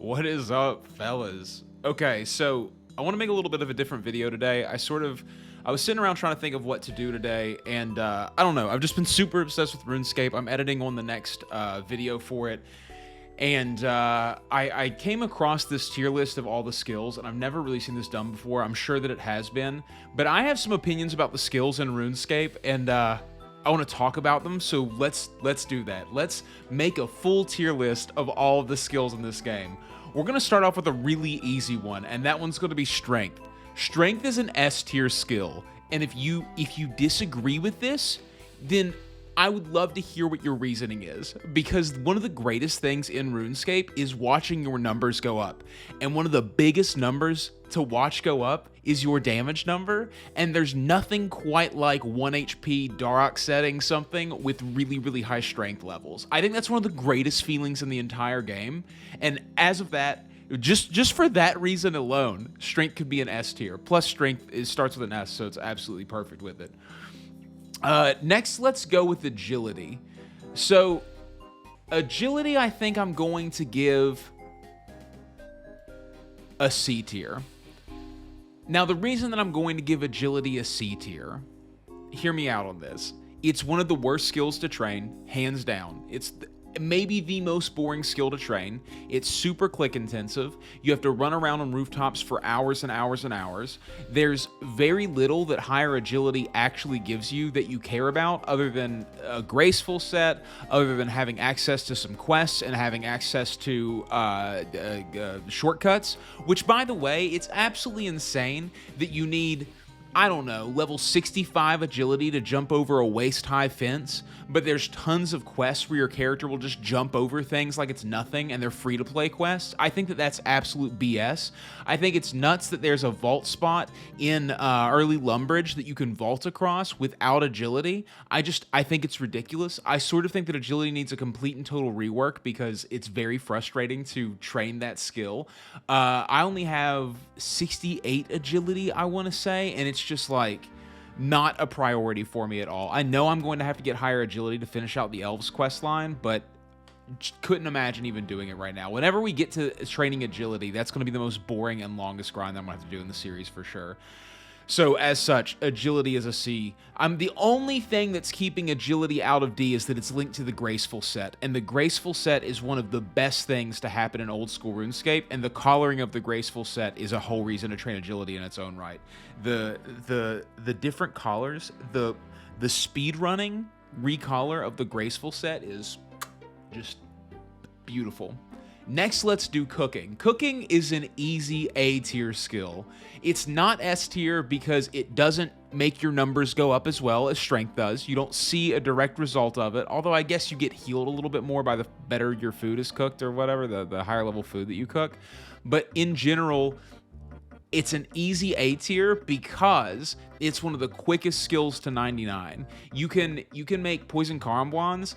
What is up, fellas? Okay, so I want to make a little bit of a different video today. I was sitting around trying to think of what to do today, and I don't know. I've just been super obsessed with RuneScape. I'm editing on the next video for it, and I came across this tier list of all the skills, and I've never really seen this done before. I'm sure that it has been, but I have some opinions about the skills in RuneScape, and I want to talk about them, so let's do that. Let's make a full tier list of all of the skills in this game. We're going to start off with a really easy one, and that one's going to be Strength. Strength is an S tier skill, and if you disagree with this, then I would love to hear what your reasoning is, because one of the greatest things in RuneScape is watching your numbers go up, and one of the biggest numbers to watch go up is your damage number, and there's nothing quite like 1 HP Darok setting something with really, really high strength levels. I think that's one of the greatest feelings in the entire game, and as of that, just for that reason alone, Strength could be an S tier. Plus Strength starts with an S, so it's absolutely perfect with it. Next, let's go with Agility. So, Agility, I think I'm going to give a C tier. Now, the reason that I'm going to give Agility a C tier, hear me out on this. It's one of the worst skills to train, hands down. It's maybe the most boring skill to train. It's super click intensive. You have to run around on rooftops for hours and hours and hours. There's very little that higher agility actually gives you that you care about, other than a graceful set, other than having access to some quests and having access to shortcuts, which, by the way, it's absolutely insane that you need, I don't know, level 65 agility to jump over a waist-high fence, but there's tons of quests where your character will just jump over things like it's nothing, and they're free-to-play quests. I think that that's absolute BS. I think it's nuts that there's a vault spot in early Lumbridge that you can vault across without agility. I think it's ridiculous. I sort of think that agility needs a complete and total rework because it's very frustrating to train that skill. I only have 68 agility, I want to say, and it's just like not a priority for me at all. I know I'm going to have to get higher agility to finish out the Elves quest line, but couldn't imagine even doing it right now. Whenever we get to training agility, that's going to be the most boring and longest grind I'm going to have to do in the series for sure. So as such, agility is a C. The only thing that's keeping agility out of D is that it's linked to the graceful set, and the graceful set is one of the best things to happen in old school RuneScape, and the collaring of the graceful set is a whole reason to train agility in its own right. The different collars, the speed running recollar of the graceful set is just beautiful. Next, let's do Cooking. Cooking is an easy A tier skill. It's not S tier because it doesn't make your numbers go up as well as Strength does. You don't see a direct result of it, although I guess you get healed a little bit more by the better your food is cooked or whatever, the higher level food that you cook. But in general, it's an easy A tier because it's one of the quickest skills to 99. You can make Poison Karambwans,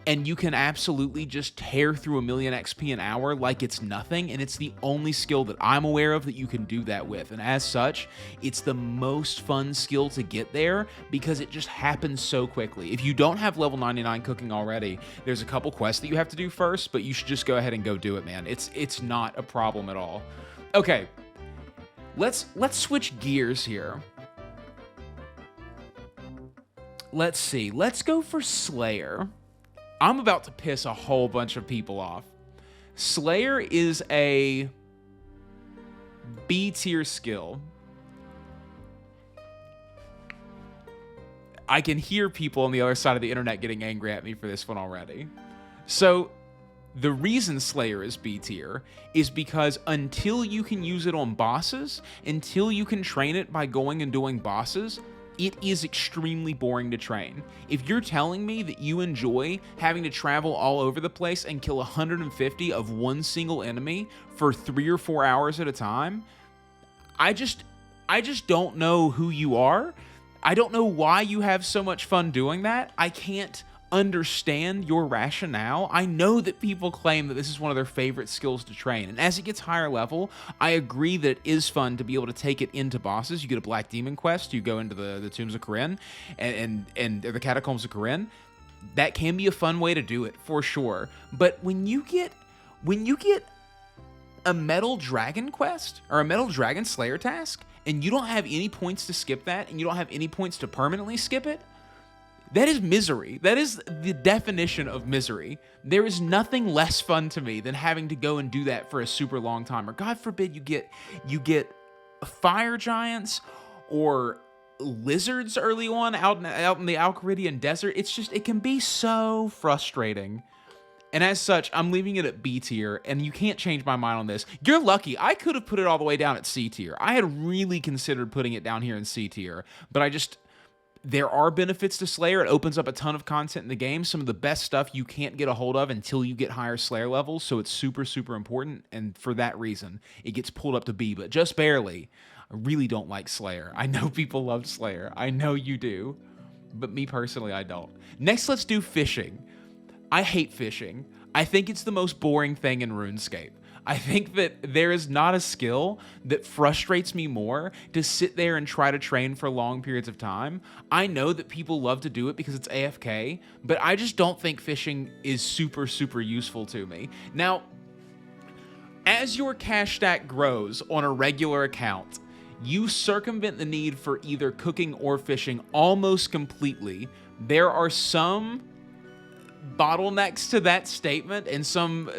and you can absolutely just tear through 1,000,000 XP an hour like it's nothing, and it's the only skill that I'm aware of that you can do that with. And as such, it's the most fun skill to get there because it just happens so quickly. If you don't have level 99 cooking already, there's a couple quests that you have to do first, but you should just go ahead and go do it, man. It's not a problem at all. Okay, let's switch gears here. Let's see. Let's go for Slayer. I'm about to piss a whole bunch of people off. Slayer is a B tier skill. I can hear people on the other side of the internet getting angry at me for this one already. So, the reason Slayer is B tier is because until you can use it on bosses, until you can train it by going and doing bosses, it is extremely boring to train. If you're telling me that you enjoy having to travel all over the place and kill 150 of one single enemy for 3 or 4 hours at a time, I just don't know who you are. I don't know why you have so much fun doing that. I can't understand your rationale. I know that people claim that this is one of their favorite skills to train, and as it gets higher level, I agree that it is fun to be able to take it into bosses. You get a Black Demon quest, you go into the Tombs of Corinne and the Catacombs of Corinne. That can be a fun way to do it for sure. But when you get a metal dragon quest or a metal dragon slayer task, and you don't have any points to skip that, and you don't have any points to permanently skip it, that is misery. That is the definition of misery. There is nothing less fun to me than having to go and do that for a super long time. Or God forbid you get fire giants or lizards early on out in the Alcaridian desert. It can be so frustrating. And as such, I'm leaving it at B tier, and you can't change my mind on this. You're lucky. I could have put it all the way down at C tier. I had really considered putting it down here in C tier, but there are benefits to Slayer. It opens up a ton of content in the game. Some of the best stuff you can't get a hold of until you get higher Slayer levels, so it's super, super important, and for that reason, it gets pulled up to B, but just barely. I really don't like Slayer. I know people love Slayer. I know you do, but me personally, I don't. Next, let's do fishing. I hate fishing. I think it's the most boring thing in RuneScape. I think that there is not a skill that frustrates me more to sit there and try to train for long periods of time. I know that people love to do it because it's AFK, but I just don't think fishing is super, super useful to me. Now, as your cash stack grows on a regular account, you circumvent the need for either cooking or fishing almost completely. There are some bottlenecks to that statement and some what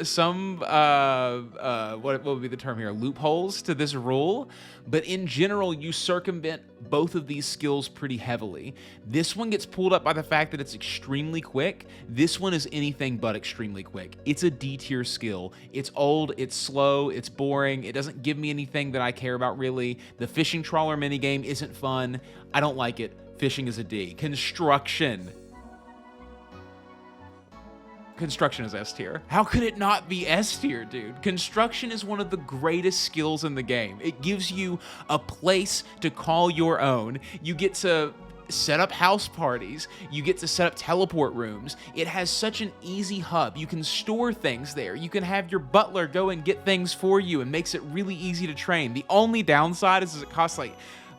would be the term here, loopholes to this rule, but in general you circumvent both of these skills pretty heavily. This one gets pulled up by the fact that it's extremely quick. This one is anything but extremely quick. It's a D tier skill. It's old, it's slow, it's boring, it doesn't give me anything that I care about really. The fishing trawler minigame isn't fun. I don't like it. Fishing is a D. Construction is S tier. How could it not be S tier, dude? Construction is one of the greatest skills in the game. It gives you a place to call your own. You get to set up house parties. You get to set up teleport rooms. It has such an easy hub. You can store things there. You can have your butler go and get things for you and makes it really easy to train. The only downside is it costs like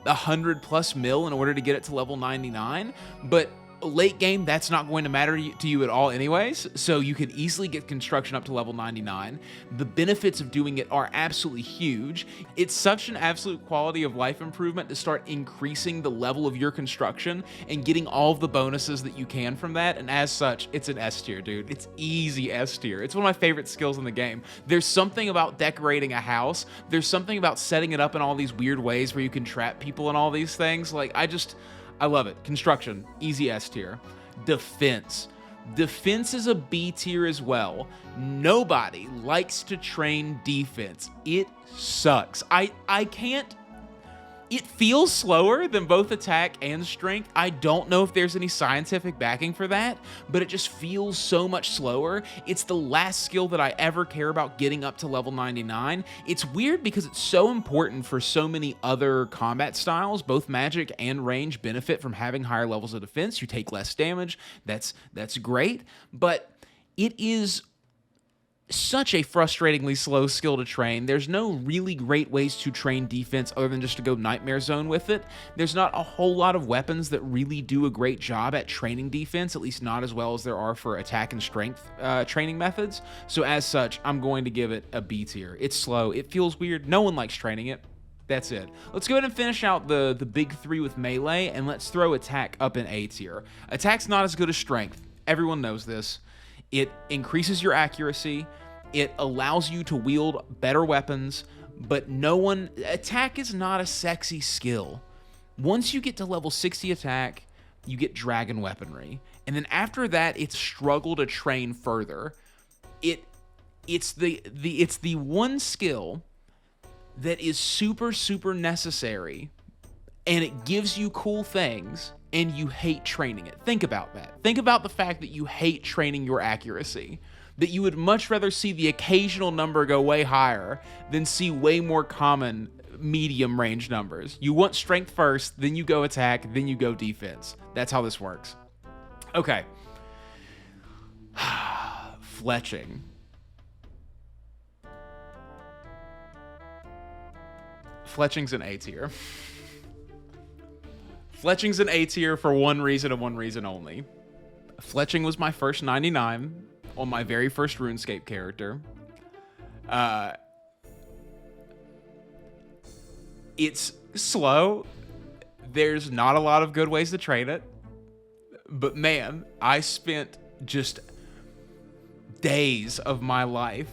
100+ mil in order to get it to level 99, but late game, that's not going to matter to you at all anyways, so you can easily get construction up to level 99. The benefits of doing it are absolutely huge. It's such an absolute quality of life improvement to start increasing the level of your construction and getting all of the bonuses that you can from that, and as such, it's an S tier, dude. It's easy S tier. It's one of my favorite skills in the game. There's something about decorating a house. There's something about setting it up in all these weird ways where you can trap people and all these things. Like, I love it. Construction, easy S tier. Defense. Defense is a B tier as well. Nobody likes to train defense. It sucks. I can't. It feels slower than both attack and strength. I don't know if there's any scientific backing for that, but it just feels so much slower. It's the last skill that I ever care about getting up to level 99. It's weird because it's so important for so many other combat styles. Both magic and range benefit from having higher levels of defense. You take less damage. That's great, but it is such a frustratingly slow skill to train. There's no really great ways to train defense other than just to go Nightmare Zone with it. There's not a whole lot of weapons that really do a great job at training defense, at least not as well as there are for attack and strength training methods. So as such, I'm going to give it a B tier. It's slow. It feels weird. No one likes training it. That's it. Let's go ahead and finish out the big three with melee, and let's throw attack up in A tier. Attack's not as good as strength. Everyone knows this. It increases your accuracy. It allows you to wield better weapons, but attack is not a sexy skill. Once you get to level 60 attack, you get dragon weaponry. And then after that, it's struggle to train further. It's the one skill that is super, super necessary, and it gives you cool things, and you hate training it. Think about that. Think about the fact that you hate training your accuracy. That you would much rather see the occasional number go way higher than see way more common medium range numbers. You want strength first, then you go attack, then you go defense. That's how this works. Okay. Fletching. Fletching's an A tier. Fletching's an A tier for one reason and one reason only. Fletching was my first 99 on my very first RuneScape character. It's slow. There's not a lot of good ways to train it. But man, I spent just days of my life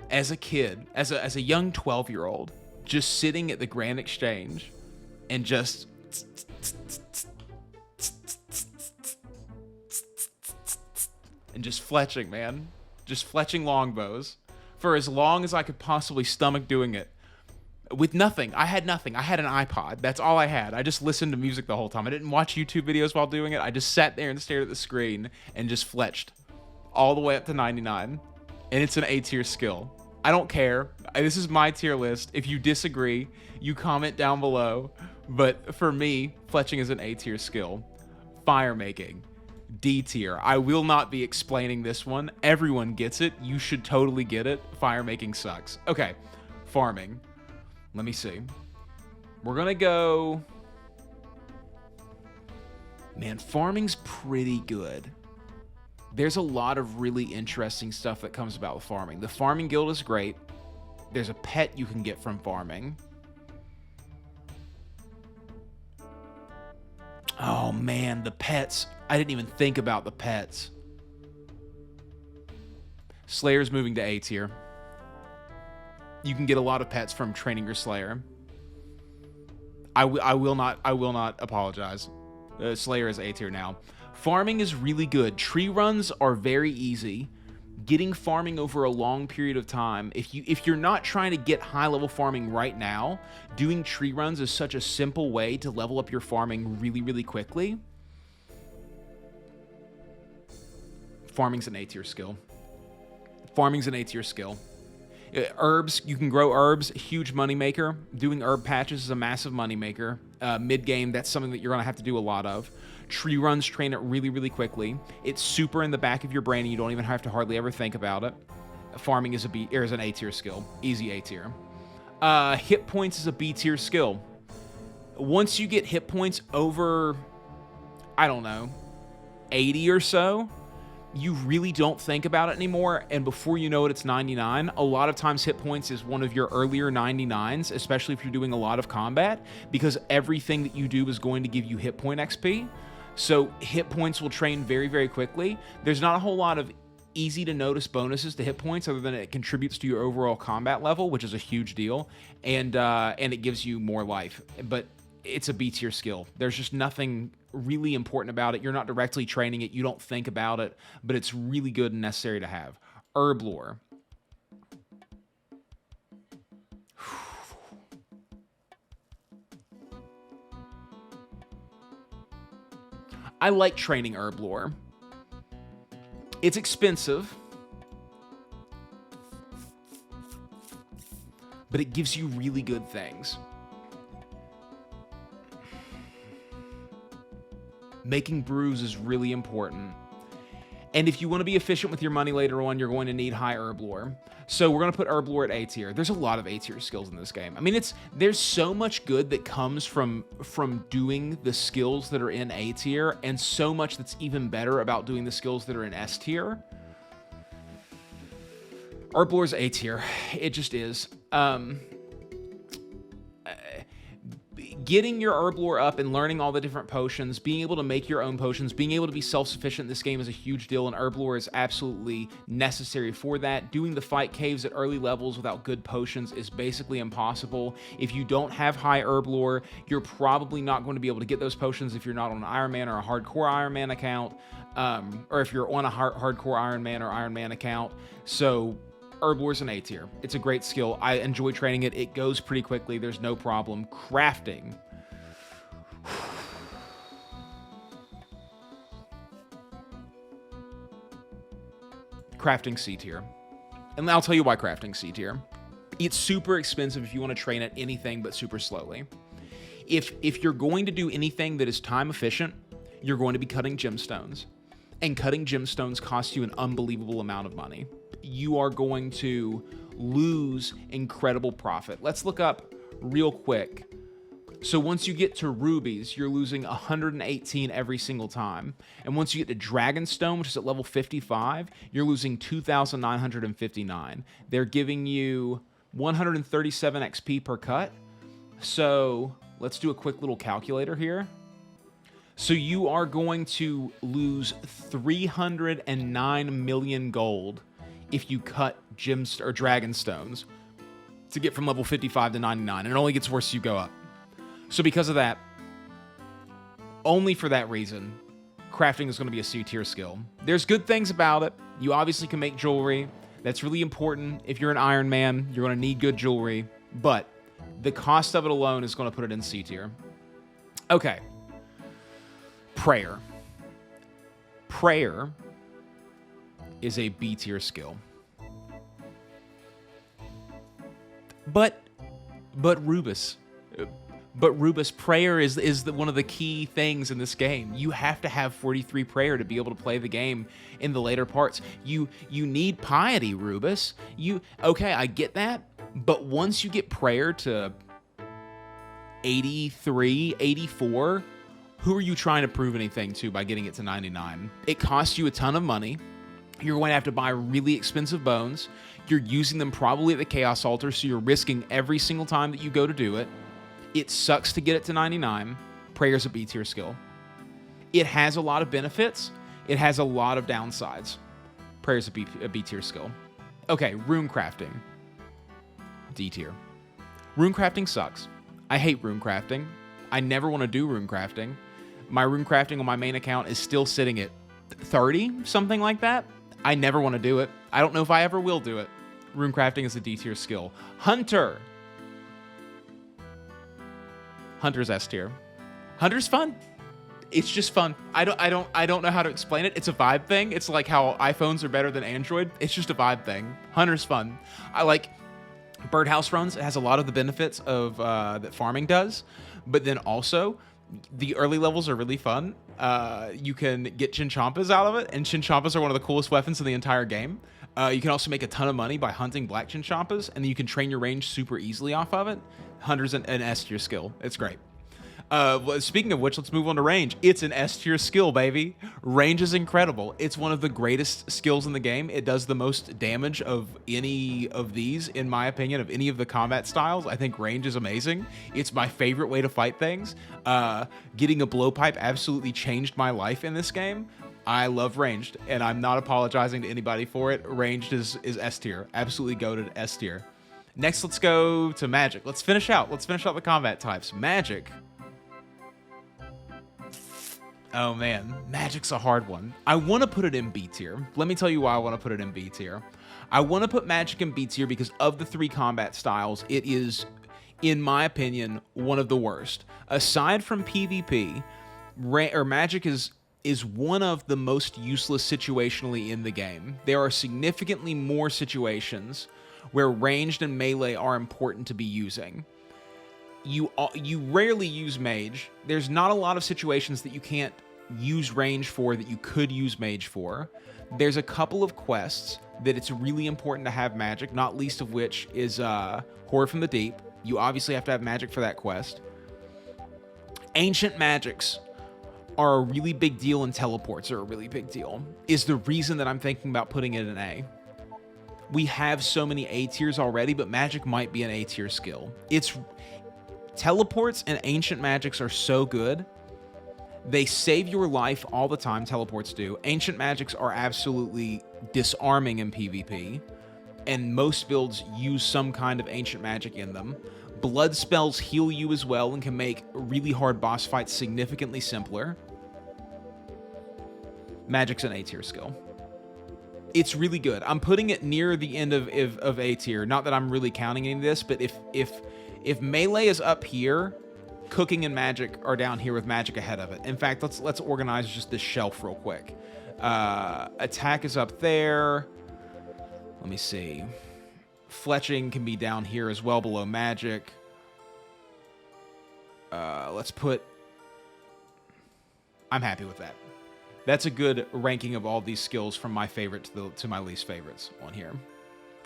as a kid, as a young 12-year-old, just sitting at the Grand Exchange and just fletching, man. Just fletching longbows for as long as I could possibly stomach doing it. With nothing. I had nothing. I had an iPod. That's all I had. I just listened to music the whole time. I didn't watch YouTube videos while doing it. I just sat there and stared at the screen and just fletched all the way up to 99. And it's an A tier skill. I don't care. This is my tier list. If you disagree, you comment down below. But for me, fletching is an A tier skill. Firemaking, D tier. I will not be explaining this one. Everyone gets it. You should totally get it. Firemaking sucks. Okay, farming. Let me see. We're gonna go... Man, farming's pretty good. There's a lot of really interesting stuff that comes about with farming. The farming guild is great. There's a pet you can get from farming. Oh man, the pets. I didn't even think about the pets. Slayer's moving to A tier. You can get a lot of pets from training your Slayer. I will not apologize. Slayer is A tier now. Farming is really good. Tree runs are very easy. Getting farming over a long period of time, if you're not trying to get high level farming right now, doing tree runs is such a simple way to level up your farming really, really quickly. Farming's an A tier skill. Farming's an A tier skill. Herbs, you can grow herbs, huge moneymaker. Doing herb patches is a massive moneymaker. Mid-game, that's something that you're going to have to do a lot of. Tree runs train it really, really quickly. It's super in the back of your brain, and you don't even have to hardly ever think about it. Farming is an A tier skill. Easy A tier. Hit points is a B tier skill. Once you get hit points over, I don't know, 80 or so, you really don't think about it anymore, and before you know it, it's 99. A lot of times hit points is one of your earlier 99s, especially if you're doing a lot of combat, because everything that you do is going to give you hit point XP. So hit points will train very, very quickly. There's not a whole lot of easy to notice bonuses to hit points other than it contributes to your overall combat level, which is a huge deal, and it gives you more life. But it's a B tier skill. There's just nothing really important about it. You're not directly training it. You don't think about it, but it's really good and necessary to have. Herblore. I like training herblore. It's expensive, but it gives you really good things. Making brews is really important. And if you want to be efficient with your money later on, you're going to need high herblore. So we're going to put herblore at A tier. There's a lot of A tier skills in this game. I mean, there's so much good that comes from doing the skills that are in A tier, and so much that's even better about doing the skills that are in S tier. Herblore's A tier. It just is. Getting your herblore up and learning all the different potions, being able to make your own potions, being able to be self-sufficient in this game is a huge deal, and herblore is absolutely necessary for that. Doing the fight caves at early levels without good potions is basically impossible. If you don't have high herblore, you're probably not going to be able to get those potions if you're not on an Iron Man or a hardcore Iron Man account, or if you're on a hardcore Iron Man or Iron Man account. So Herblore's an A tier. It's a great skill. I enjoy training it. It goes pretty quickly. There's no problem. Crafting. Crafting C tier. And I'll tell you why crafting C tier. It's super expensive if you want to train at anything but super slowly. If you're going to do anything that is time efficient, you're going to be cutting gemstones. And cutting gemstones costs you an unbelievable amount of money. You are going to lose incredible profit. Let's look up real quick. So once you get to rubies, you're losing 118 every single time. And once you get to dragonstone, which is at level 55, you're losing 2,959. They're giving you 137 XP per cut. So let's do a quick little calculator here. So you are going to lose 309 million gold if you cut gems or dragon stones to get from level 55 to 99, and it only gets worse as you go up. So because of that, only for that reason, crafting is going to be a C tier skill. There's good things about it. You obviously can make jewelry. That's really important. If you're an Iron Man, you're going to need good jewelry, but the cost of it alone is going to put it in C tier. Okay. Prayer. Prayer is a B tier skill. But Rubus, prayer is one of the key things in this game. You have to have 43 prayer to be able to play the game in the later parts. You need piety, Rubus. Okay, I get that, but once you get prayer to 83, 84, who are you trying to prove anything to by getting it to 99? It costs you a ton of money. You're going to have to buy really expensive bones. You're using them probably at the Chaos Altar, so you're risking every single time that you go to do it. It sucks to get it to 99. Prayer's a B tier skill. It has a lot of benefits. It has a lot of downsides. Prayer's a B tier skill. Okay, runecrafting. D tier. Runecrafting sucks. I hate runecrafting. I never want to do runecrafting. My runecrafting on my main account is still sitting at 30, something like that. I never want to do it. I don't know if I ever will do it. Runecrafting is a D tier skill. Hunter. Hunter's S tier. Hunter's fun. It's just fun. I don't know how to explain it. It's a vibe thing. It's like how iPhones are better than Android. It's just a vibe thing. Hunter's fun. I like birdhouse runs. It has a lot of the benefits of that farming does, but then also the early levels are really fun. You can get chinchompas out of it, and chinchompas are one of the coolest weapons in the entire game. You can also make a ton of money by hunting black chinchompas, and then you can train your range super easily off of it. Hunter's an S tier skill. It's great. Speaking of which, let's move on to range. It's an S tier skill, baby. Range is incredible. It's one of the greatest skills in the game. It does the most damage of any of these, in my opinion, of any of the combat styles. I think range is amazing. It's my favorite way to fight things. Getting a blowpipe absolutely changed my life in this game. I love ranged, and I'm not apologizing to anybody for it. Ranged is S tier. Absolutely goated S tier. Next, let's go to magic. Let's finish out the combat types. Magic. Oh man, magic's a hard one. I want to put it in B tier. Let me tell you why I want to put it in B tier. I want to put magic in B tier because of the 3 combat styles, it is, in my opinion, one of the worst. Aside from PvP, magic is one of the most useless situationally in the game. There are significantly more situations where ranged and melee are important to be using. You rarely use mage. There's not a lot of situations that you can't use range for that you could use mage for. There's a couple of quests that it's really important to have magic, not least of which is Horde from the Deep. You obviously have to have magic for that quest. Ancient magics are a really big deal, and teleports are a really big deal, is the reason that I'm thinking about putting it in A. We have so many A tiers already, but magic might be an A tier skill. Teleports and ancient magics are so good. They save your life all the time, teleports do. Ancient magics are absolutely disarming in PvP, and most builds use some kind of ancient magic in them. Blood spells heal you as well and can make really hard boss fights significantly simpler. Magic's an A tier skill. It's really good. I'm putting it near the end of A tier. Not that I'm really counting any of this, but if melee is up here, cooking and magic are down here with magic ahead of it. In fact, let's organize just this shelf real quick. Attack is up there. Let me see. Fletching can be down here as well below magic. Let's put... I'm happy with that. That's a good ranking of all these skills from my favorite to my least favorites on here.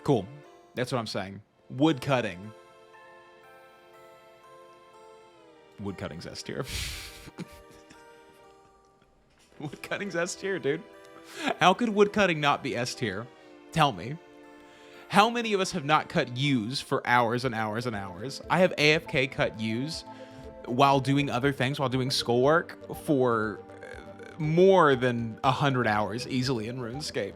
Cool. That's what I'm saying. Woodcutting. Woodcutting's S tier. Woodcutting's S tier, dude. How could woodcutting not be S tier? Tell me. How many of us have not cut U's for hours and hours and hours? I have AFK cut U's while doing other things, while doing schoolwork for more than 100 hours easily in RuneScape.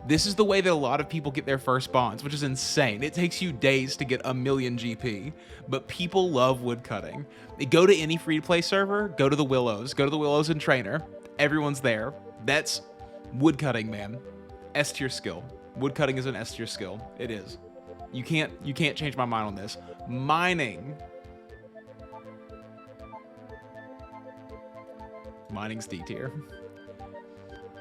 This is the way that a lot of people get their first bonds, which is insane. It takes you days to get 1,000,000 GP, but people love woodcutting. They go to any free-to-play server, go to the Willows, and Trainer. Everyone's there. That's woodcutting, man. S tier skill. Woodcutting is an S tier skill. It is. You can't change my mind on this. Mining. Mining's D tier.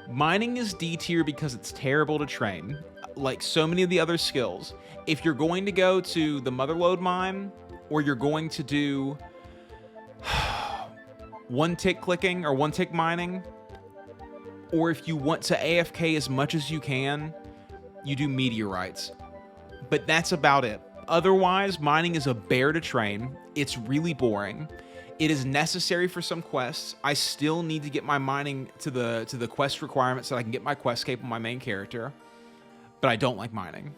Mining is D tier because it's terrible to train. Like so many of the other skills. If you're going to go to the Motherlode mine, or you're going to do one-tick clicking or one-tick mining, or if you want to AFK as much as you can, you do meteorites. But that's about it. Otherwise, mining is a bear to train. It's really boring. It is necessary for some quests. I still need to get my mining to the quest requirements so that I can get my quest cape on my main character. But I don't like mining.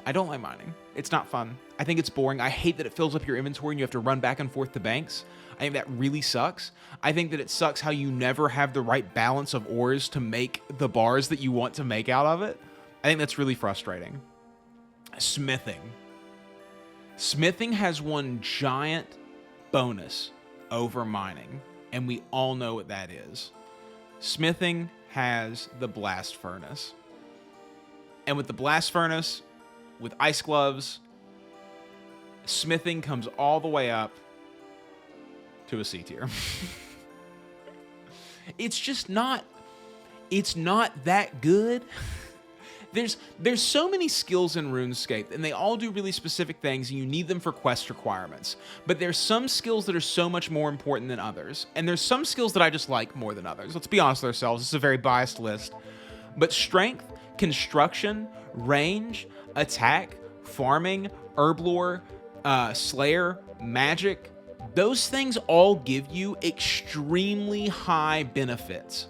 I don't like mining. It's not fun. I think it's boring. I hate that it fills up your inventory and you have to run back and forth to banks. I think that really sucks. I think that it sucks how you never have the right balance of ores to make the bars that you want to make out of it. I think that's really frustrating. Smithing. Smithing has one giant bonus over mining, and we all know what that is. Smithing has the blast furnace. And with the blast furnace, with ice gloves, smithing comes all the way up to a C tier. It's just not, it's not that good. There's so many skills in RuneScape, and they all do really specific things, and you need them for quest requirements. But there's some skills that are so much more important than others, and there's some skills that I just like more than others. Let's be honest with ourselves. This is a very biased list. But strength, construction, range, attack, farming, herblore, slayer, magic, those things all give you extremely high benefits.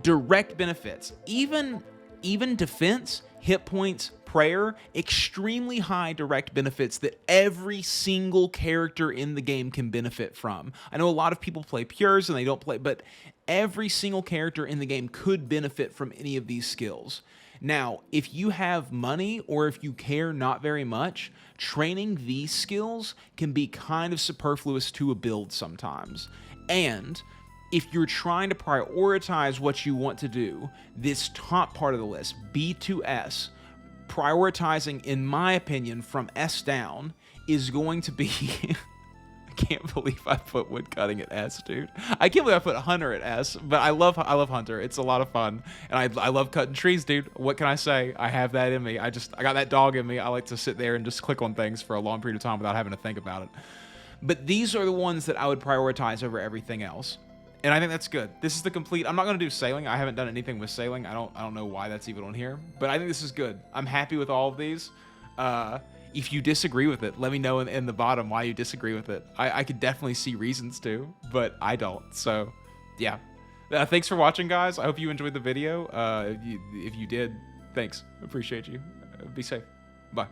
Direct benefits. Even defense, hit points, prayer, extremely high direct benefits that every single character in the game can benefit from. I know a lot of people play pures and they don't play, but every single character in the game could benefit from any of these skills. Now, if you have money or if you care not very much, training these skills can be kind of superfluous to a build sometimes. And if you're trying to prioritize what you want to do, this top part of the list, B to S, prioritizing, in my opinion, from S down, is going to be... I can't believe I put woodcutting at S, dude. I can't believe I put Hunter at S, but I love Hunter. It's a lot of fun, and I love cutting trees, dude. What can I say? I have that in me. I got that dog in me. I like to sit there and just click on things for a long period of time without having to think about it. But these are the ones that I would prioritize over everything else. And I think that's good. This is the complete... I'm not going to do sailing. I haven't done anything with sailing. I don't know why that's even on here. But I think this is good. I'm happy with all of these. If you disagree with it, let me know in the bottom why you disagree with it. I could definitely see reasons to, but I don't. So, yeah. Thanks for watching, guys. I hope you enjoyed the video. If you did, thanks. Appreciate you. Be safe. Bye.